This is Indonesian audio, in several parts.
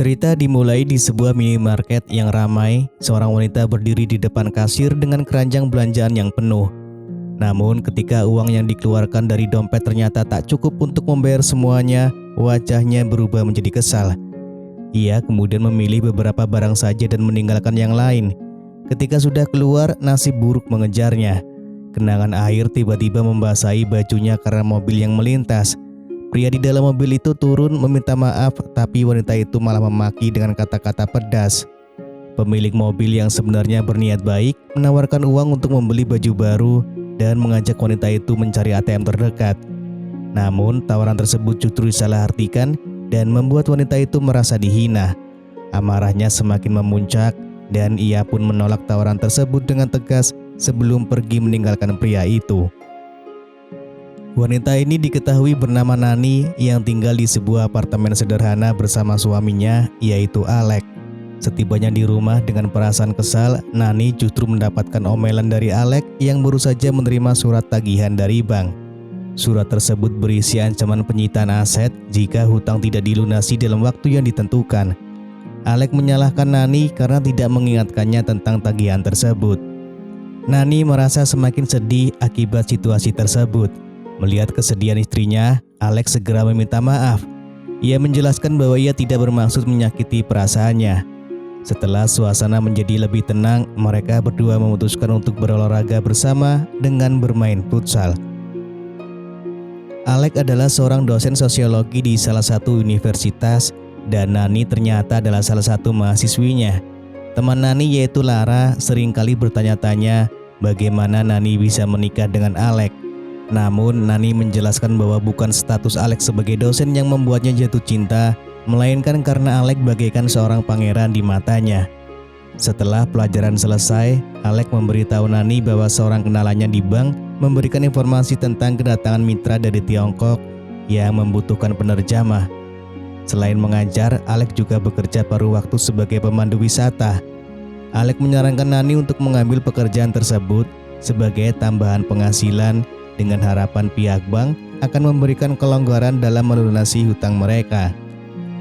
Cerita dimulai di sebuah minimarket yang ramai. Seorang wanita berdiri di depan kasir dengan keranjang belanjaan yang penuh. Namun ketika uang yang dikeluarkan dari dompet ternyata tak cukup untuk membayar semuanya, wajahnya berubah menjadi kesal. Ia kemudian memilih beberapa barang saja dan meninggalkan yang lain. Ketika sudah keluar, nasib buruk mengejarnya. Genangan air tiba-tiba membasahi bajunya karena mobil yang melintas. Pria di dalam mobil itu turun meminta maaf, tapi wanita itu malah memaki dengan kata-kata pedas. Pemilik mobil yang sebenarnya berniat baik menawarkan uang untuk membeli baju baru dan mengajak wanita itu mencari ATM terdekat. Namun tawaran tersebut justru disalahartikan dan membuat wanita itu merasa dihina. Amarahnya semakin memuncak dan ia pun menolak tawaran tersebut dengan tegas sebelum pergi meninggalkan pria itu. Wanita ini diketahui bernama Nani yang tinggal di sebuah apartemen sederhana bersama suaminya, yaitu Alek. Setibanya di rumah dengan perasaan kesal, Nani justru mendapatkan omelan dari Alek yang baru saja menerima surat tagihan dari bank. Surat tersebut berisi ancaman penyitaan aset jika hutang tidak dilunasi dalam waktu yang ditentukan. Alek menyalahkan Nani karena tidak mengingatkannya tentang tagihan tersebut. Nani merasa semakin sedih akibat situasi tersebut. Melihat kesedihan istrinya, Alex segera meminta maaf. Ia menjelaskan bahwa ia tidak bermaksud menyakiti perasaannya. Setelah suasana menjadi lebih tenang, mereka berdua memutuskan untuk berolahraga bersama dengan bermain futsal. Alex adalah seorang dosen sosiologi di salah satu universitas dan Nani ternyata adalah salah satu mahasiswinya. Teman Nani yaitu Lara seringkali bertanya-tanya bagaimana Nani bisa menikah dengan Alex. Namun Nani menjelaskan bahwa bukan status Alex sebagai dosen yang membuatnya jatuh cinta, melainkan karena Alex bagaikan seorang pangeran di matanya. Setelah pelajaran selesai, Alex memberitahu Nani bahwa seorang kenalannya di bank memberikan informasi tentang kedatangan mitra dari Tiongkok yang membutuhkan penerjemah. Selain mengajar, Alex juga bekerja paruh waktu sebagai pemandu wisata. Alex menyarankan Nani untuk mengambil pekerjaan tersebut sebagai tambahan penghasilan dengan harapan pihak bank akan memberikan kelonggaran dalam melunasi hutang mereka.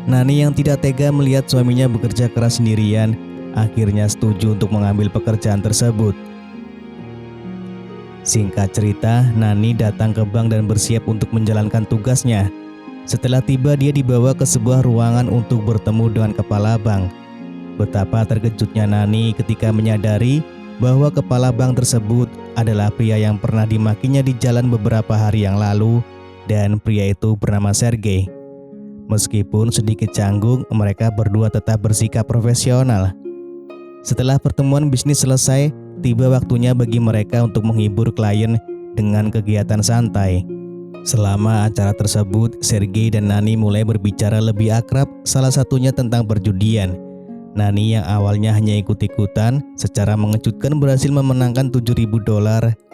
Nani yang tidak tega melihat suaminya bekerja keras sendirian, akhirnya setuju untuk mengambil pekerjaan tersebut. Singkat cerita, Nani datang ke bank dan bersiap untuk menjalankan tugasnya. Setelah tiba, dia dibawa ke sebuah ruangan untuk bertemu dengan kepala bank. Betapa terkejutnya Nani ketika menyadari bahwa kepala bank tersebut adalah pria yang pernah dimakinya di jalan beberapa hari yang lalu, dan pria itu bernama Sergei. Meskipun sedikit canggung, mereka berdua tetap bersikap profesional. Setelah pertemuan bisnis selesai, tiba waktunya bagi mereka untuk menghibur klien dengan kegiatan santai. Selama acara tersebut, Sergei dan Nani mulai berbicara lebih akrab, salah satunya tentang perjudian. Nani yang awalnya hanya ikut-ikutan, secara mengejutkan berhasil memenangkan $7.000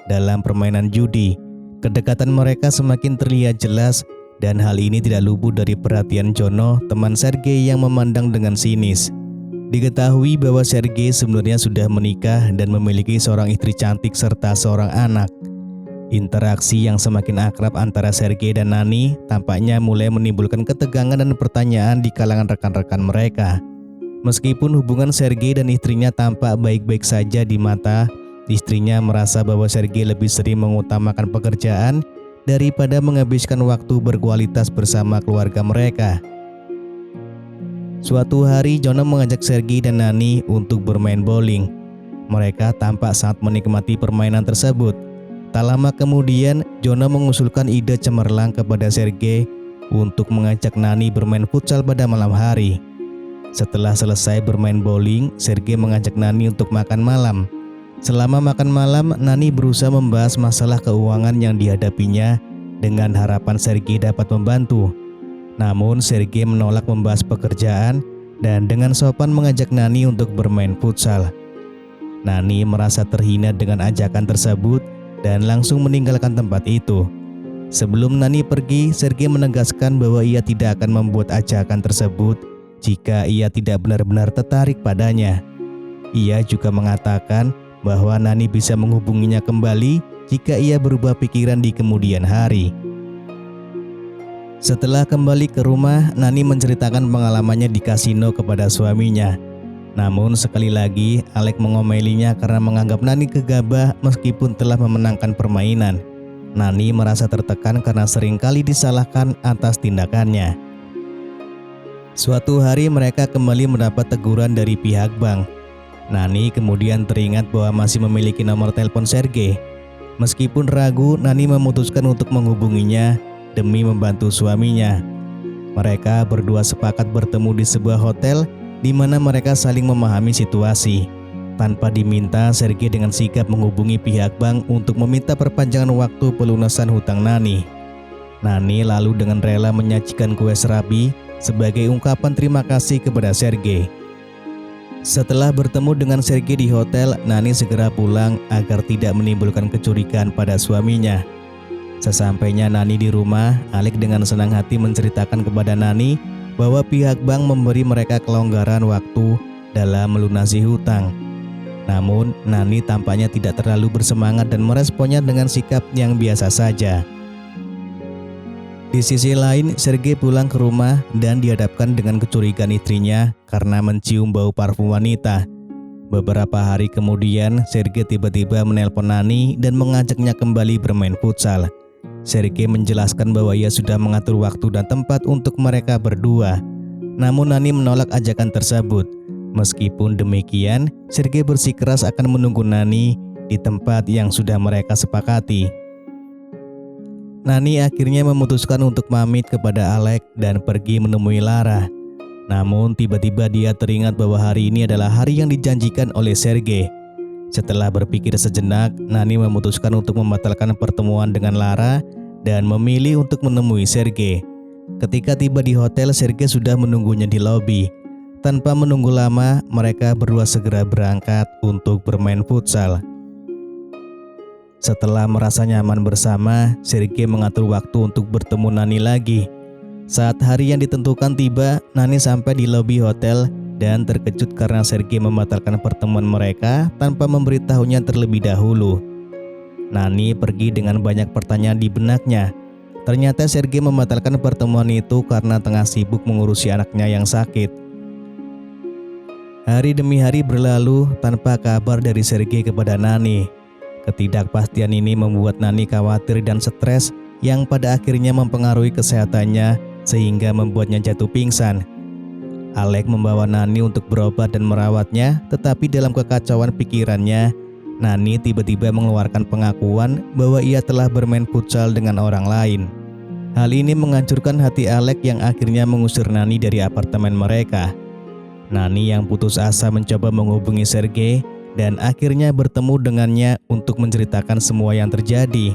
dalam permainan judi. Kedekatan mereka semakin terlihat jelas dan hal ini tidak luput dari perhatian Jono, teman Sergei yang memandang dengan sinis. Diketahui bahwa Sergei sebenarnya sudah menikah dan memiliki seorang istri cantik serta seorang anak. Interaksi yang semakin akrab antara Sergei dan Nani tampaknya mulai menimbulkan ketegangan dan pertanyaan di kalangan rekan-rekan mereka. Meskipun hubungan Sergei dan istrinya tampak baik-baik saja di mata, istrinya merasa bahwa Sergei lebih sering mengutamakan pekerjaan daripada menghabiskan waktu berkualitas bersama keluarga mereka. Suatu hari, Jono mengajak Sergei dan Nani untuk bermain bowling. Mereka tampak sangat menikmati permainan tersebut. Tak lama kemudian, Jono mengusulkan ide cemerlang kepada Sergei untuk mengajak Nani bermain futsal pada malam hari. Setelah selesai bermain bowling, Sergei mengajak Nani untuk makan malam. Selama makan malam, Nani berusaha membahas masalah keuangan yang dihadapinya dengan harapan Sergei dapat membantu. Namun Sergei menolak membahas pekerjaan dan dengan sopan mengajak Nani untuk bermain futsal. Nani merasa terhina dengan ajakan tersebut dan langsung meninggalkan tempat itu. Sebelum Nani pergi, Sergei menegaskan bahwa ia tidak akan membuat ajakan tersebut jika ia tidak benar-benar tertarik padanya. Ia juga mengatakan bahwa Nani bisa menghubunginya kembali jika ia berubah pikiran di kemudian hari. Setelah kembali ke rumah, Nani menceritakan pengalamannya di kasino kepada suaminya. Namun sekali lagi, Alec mengomelinya karena menganggap Nani gegabah meskipun telah memenangkan permainan. Nani merasa tertekan karena seringkali disalahkan atas tindakannya. Suatu hari mereka kembali mendapat teguran dari pihak bank. Nani kemudian teringat bahwa masih memiliki nomor telepon Sergei. Meskipun ragu, Nani memutuskan untuk menghubunginya demi membantu suaminya. Mereka berdua sepakat bertemu di sebuah hotel di mana mereka saling memahami situasi. Tanpa diminta, Sergei dengan sigap menghubungi pihak bank untuk meminta perpanjangan waktu pelunasan hutang Nani. Nani lalu dengan rela menyajikan kue serabi sebagai ungkapan terima kasih kepada Sergei. Setelah bertemu dengan Sergei di hotel, Nani segera pulang agar tidak menimbulkan kecurigaan pada suaminya. Sesampainya Nani di rumah, Alec dengan senang hati menceritakan kepada Nani bahwa pihak bank memberi mereka kelonggaran waktu dalam melunasi hutang. Namun, Nani tampaknya tidak terlalu bersemangat dan meresponnya dengan sikap yang biasa saja. Di sisi lain, Sergei pulang ke rumah dan dihadapkan dengan kecurigaan istrinya karena mencium bau parfum wanita. Beberapa hari kemudian, Sergei tiba-tiba menelpon Nani dan mengajaknya kembali bermain futsal. Sergei menjelaskan bahwa ia sudah mengatur waktu dan tempat untuk mereka berdua. Namun Nani menolak ajakan tersebut. Meskipun demikian, Sergei bersikeras akan menunggu Nani di tempat yang sudah mereka sepakati. Nani akhirnya memutuskan untuk pamit kepada Alec dan pergi menemui Lara. Namun tiba-tiba dia teringat bahwa hari ini adalah hari yang dijanjikan oleh Sergei. Setelah berpikir sejenak, Nani memutuskan untuk membatalkan pertemuan dengan Lara dan memilih untuk menemui Sergei. Ketika tiba di hotel, Sergei sudah menunggunya di lobi. Tanpa menunggu lama, mereka berdua segera berangkat untuk bermain futsal. Setelah merasa nyaman bersama, Sergei mengatur waktu untuk bertemu Nani lagi. Saat hari yang ditentukan tiba, Nani sampai di lobi hotel dan terkejut karena Sergei membatalkan pertemuan mereka tanpa memberitahunya terlebih dahulu. Nani pergi dengan banyak pertanyaan di benaknya. Ternyata Sergei membatalkan pertemuan itu karena tengah sibuk mengurusi anaknya yang sakit. Hari demi hari berlalu tanpa kabar dari Sergei kepada Nani. Ketidakpastian ini membuat Nani khawatir dan stres yang pada akhirnya mempengaruhi kesehatannya sehingga membuatnya jatuh pingsan. Alec membawa Nani untuk berobat dan merawatnya, tetapi dalam kekacauan pikirannya, Nani tiba-tiba mengeluarkan pengakuan bahwa ia telah bermain futsal dengan orang lain. Hal ini menghancurkan hati Alec yang akhirnya mengusir Nani dari apartemen mereka. Nani yang putus asa mencoba menghubungi Sergei dan akhirnya bertemu dengannya untuk menceritakan semua yang terjadi.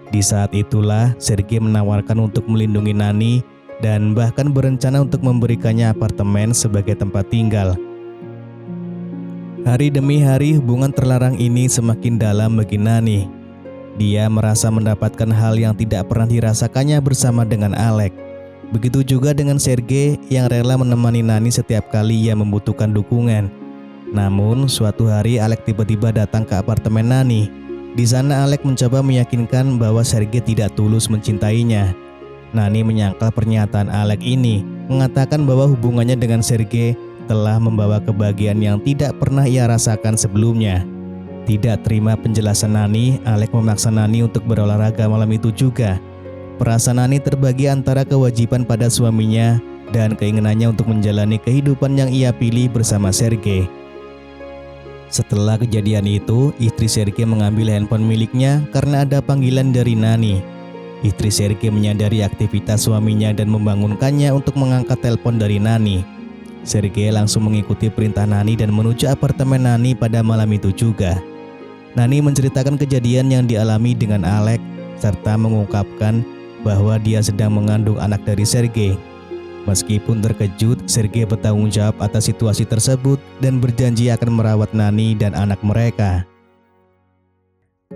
Di saat itulah Sergei menawarkan untuk melindungi Nani dan bahkan berencana untuk memberikannya apartemen sebagai tempat tinggal. Hari demi hari hubungan terlarang ini semakin dalam bagi Nani. Dia merasa mendapatkan hal yang tidak pernah dirasakannya bersama dengan Alec. Begitu juga dengan Sergei yang rela menemani Nani setiap kali ia membutuhkan dukungan. Namun, suatu hari Alec tiba-tiba datang ke apartemen Nani. Di sana Alec mencoba meyakinkan bahwa Sergei tidak tulus mencintainya. Nani menyangkal pernyataan Alec ini, mengatakan bahwa hubungannya dengan Sergei telah membawa kebahagiaan yang tidak pernah ia rasakan sebelumnya. Tidak terima penjelasan Nani, Alec memaksa Nani untuk berolahraga malam itu juga. Perasaan Nani terbagi antara kewajiban pada suaminya dan keinginannya untuk menjalani kehidupan yang ia pilih bersama Sergei. Setelah kejadian itu, istri Sergei mengambil handphone miliknya karena ada panggilan dari Nani. Istri Sergei menyadari aktivitas suaminya dan membangunkannya untuk mengangkat telepon dari Nani. Sergei langsung mengikuti perintah Nani dan menuju apartemen Nani pada malam itu juga. Nani menceritakan kejadian yang dialami dengan Alec serta mengungkapkan bahwa dia sedang mengandung anak dari Sergei. Meskipun terkejut, Sergei bertanggung jawab atas situasi tersebut dan berjanji akan merawat Nani dan anak mereka.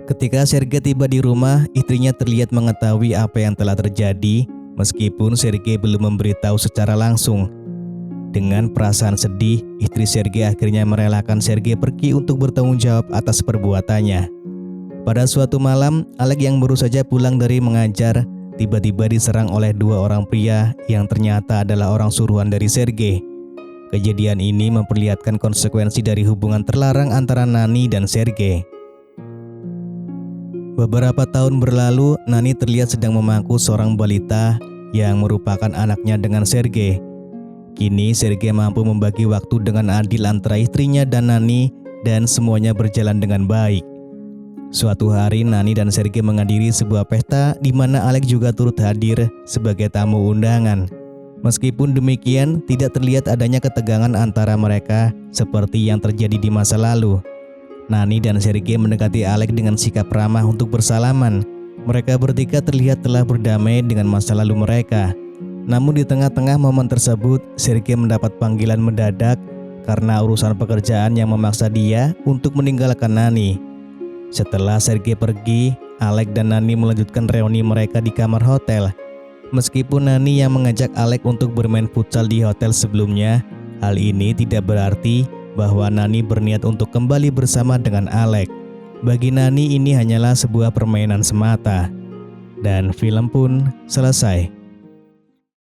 Ketika Sergei tiba di rumah, istrinya terlihat mengetahui apa yang telah terjadi, meskipun Sergei belum memberitahu secara langsung. Dengan perasaan sedih, istri Sergei akhirnya merelakan Sergei pergi untuk bertanggung jawab atas perbuatannya. Pada suatu malam, Alec yang baru saja pulang dari mengajar tiba-tiba diserang oleh dua orang pria yang ternyata adalah orang suruhan dari Sergei. Kejadian ini memperlihatkan konsekuensi dari hubungan terlarang antara Nani dan Sergei. Beberapa tahun berlalu, Nani terlihat sedang memangku seorang balita yang merupakan anaknya dengan Sergei. Kini Sergei mampu membagi waktu dengan adil antara istrinya dan Nani dan semuanya berjalan dengan baik. Suatu hari Nani dan Sergei menghadiri sebuah pesta di mana Alex juga turut hadir sebagai tamu undangan. Meskipun demikian, tidak terlihat adanya ketegangan antara mereka seperti yang terjadi di masa lalu. Nani dan Sergei mendekati Alex dengan sikap ramah untuk bersalaman. Mereka bertiga terlihat telah berdamai dengan masa lalu mereka. Namun di tengah-tengah momen tersebut, Sergei mendapat panggilan mendadak karena urusan pekerjaan yang memaksa dia untuk meninggalkan Nani. Setelah Sergei pergi, Alex dan Nani melanjutkan reuni mereka di kamar hotel. Meskipun Nani yang mengajak Alex untuk bermain futsal di hotel sebelumnya, hal ini tidak berarti bahwa Nani berniat untuk kembali bersama dengan Alex. Bagi Nani ini hanyalah sebuah permainan semata. Dan film pun selesai.